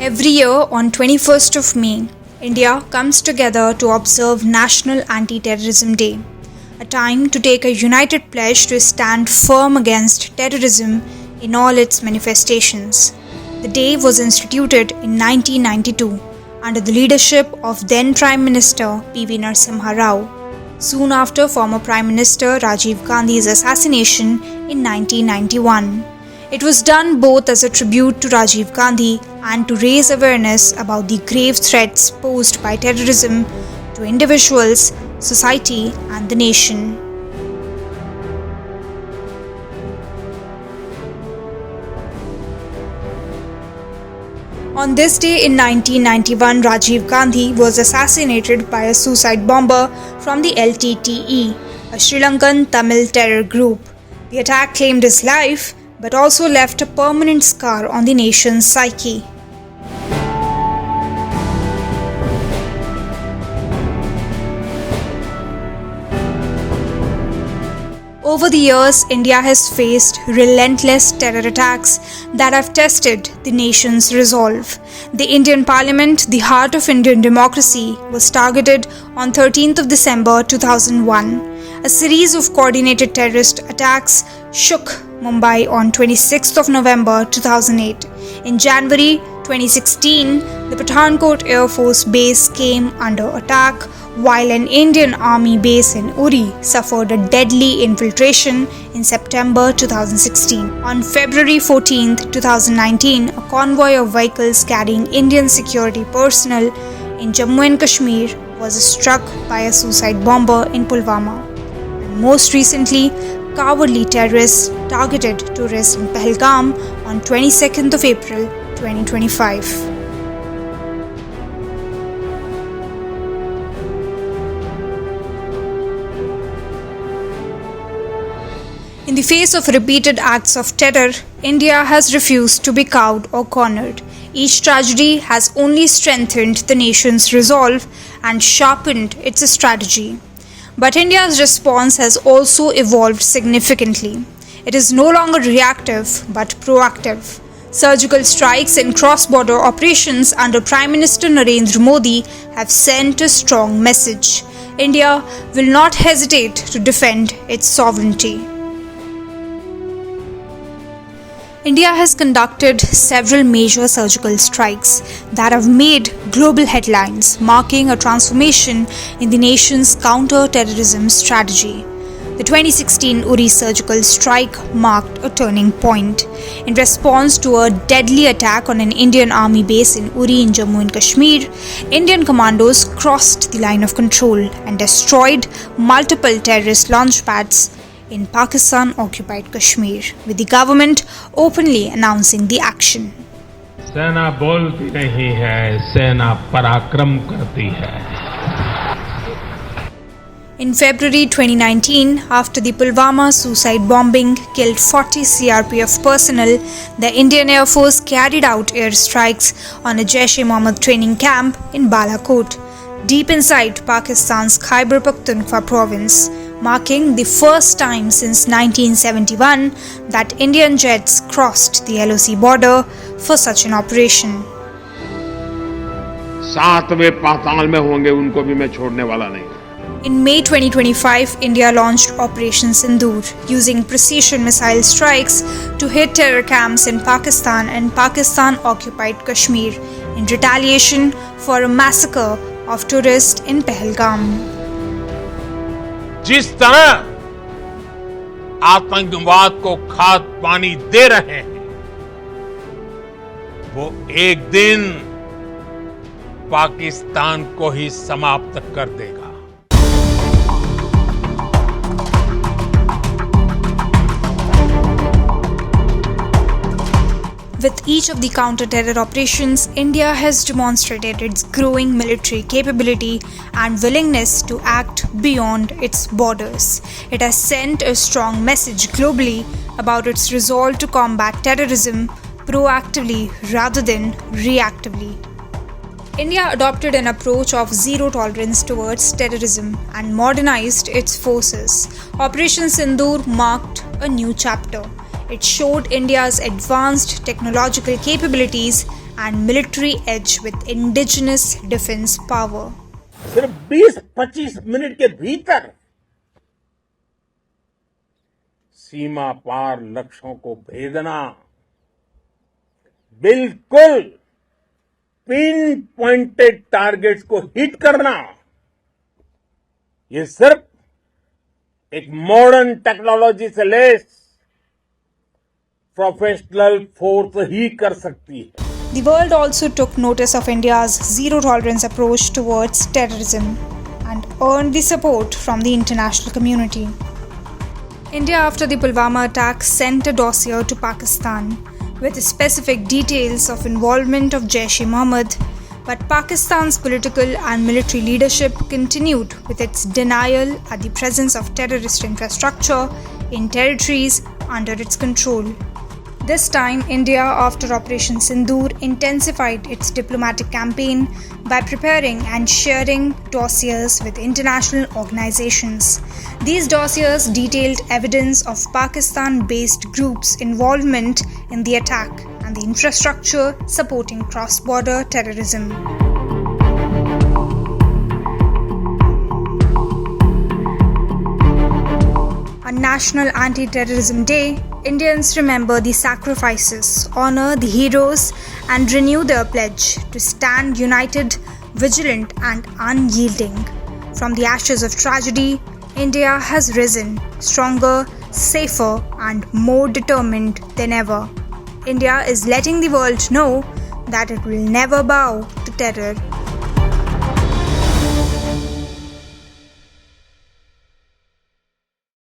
Every year on 21st of May, India comes together to observe National Anti-Terrorism Day, a time to take a united pledge to stand firm against terrorism in all its manifestations. The day was instituted in 1992 under the leadership of then Prime Minister P.V. Narasimha Rao, soon after former Prime Minister Rajiv Gandhi's assassination in 1991. It was done both as a tribute to Rajiv Gandhi and to raise awareness about the grave threats posed by terrorism to individuals, society, and the nation. On this day in 1991, Rajiv Gandhi was assassinated by a suicide bomber from the LTTE, a Sri Lankan Tamil terror group. The attack claimed his life, but also left a permanent scar on the nation's psyche. Over the years, India has faced relentless terror attacks that have tested the nation's resolve. The Indian Parliament, the heart of Indian democracy, was targeted on 13th of December 2001. A series of coordinated terrorist attacks shook Mumbai on 26th of November 2008. In January 2016, the Pathankot Air Force Base came under attack, while an Indian Army base in Uri suffered a deadly infiltration in September 2016. On February 14, 2019, a convoy of vehicles carrying Indian security personnel in Jammu and Kashmir was struck by a suicide bomber in Pulwama. And most recently, cowardly terrorists targeted tourists in Pahalgam on 22nd of April 2025. In the face of repeated acts of terror, India has refused to be cowed or cornered. Each tragedy has only strengthened the nation's resolve and sharpened its strategy. But India's response has also evolved significantly. It is no longer reactive but proactive. Surgical strikes and cross-border operations under Prime Minister Narendra Modi have sent a strong message. India will not hesitate to defend its sovereignty. India has conducted several major surgical strikes that have made global headlines, marking a transformation in the nation's counter-terrorism strategy. The 2016 Uri surgical strike marked a turning point. In response to a deadly attack on an Indian Army base in Uri in Jammu and Kashmir, Indian commandos crossed the line of control and destroyed multiple terrorist launch pads in Pakistan-occupied Kashmir, with the government openly announcing the action. सेना बोलती नहीं है, सेना पराक्रम करती है. In February 2019, after the Pulwama suicide bombing killed 40 CRPF personnel, the Indian Air Force carried out airstrikes on a Jaish-e-Mohammed training camp in Balakot, deep inside Pakistan's Khyber Pakhtunkhwa province, marking the first time since 1971 that Indian jets crossed the LOC border for such an operation. सातवें पाताल में होंगे उनको भी मैं छोड़ने वाला नहीं. In May 2025, India launched Operation Sindoor, using precision missile strikes to hit terror camps in Pakistan and Pakistan-occupied Kashmir in retaliation for a massacre of tourists in Pahalgam. जिस तरह आतंकवाद को खाद पानी दे रहे हैं, वो एक दिन पाकिस्तान को ही समाप्त कर देगा. With each of the counter-terror operations, India has demonstrated its growing military capability and willingness to act beyond its borders. It has sent a strong message globally about its resolve to combat terrorism proactively rather than reactively. India adopted an approach of zero tolerance towards terrorism and modernized its forces. Operation Sindoor marked a new chapter. It showed India's advanced technological capabilities and military edge with indigenous defense power. सिर्फ 20-25 minute के भीतर सीमा पार लक्ष्यों को भेदना, बिल्कुल pin pointed targets को hit करना, ये सिर्फ एक मॉडर्न टेक्नोलॉजी से लेस प्रोफेशनल फोर्स ही कर सकती है. The world also took notice of India's zero-tolerance approach towards terrorism and earned the support from the international community. India, after the Pulwama attack, sent a dossier to Pakistan with specific details of involvement of Jaish-e-Mohammed, but Pakistan's political and military leadership continued with its denial at the presence of terrorist infrastructure in territories under its control. This time, India, after Operation Sindoor, intensified its diplomatic campaign by preparing and sharing dossiers with international organizations. These dossiers detailed evidence of Pakistan-based groups' involvement in the attack and the infrastructure supporting cross-border terrorism. On National Anti-Terrorism Day, Indians remember the sacrifices, honor the heroes, and renew their pledge to stand united, vigilant, and unyielding. From the ashes of tragedy, India has risen stronger, safer, and more determined than ever. India is letting the world know that it will never bow to terror.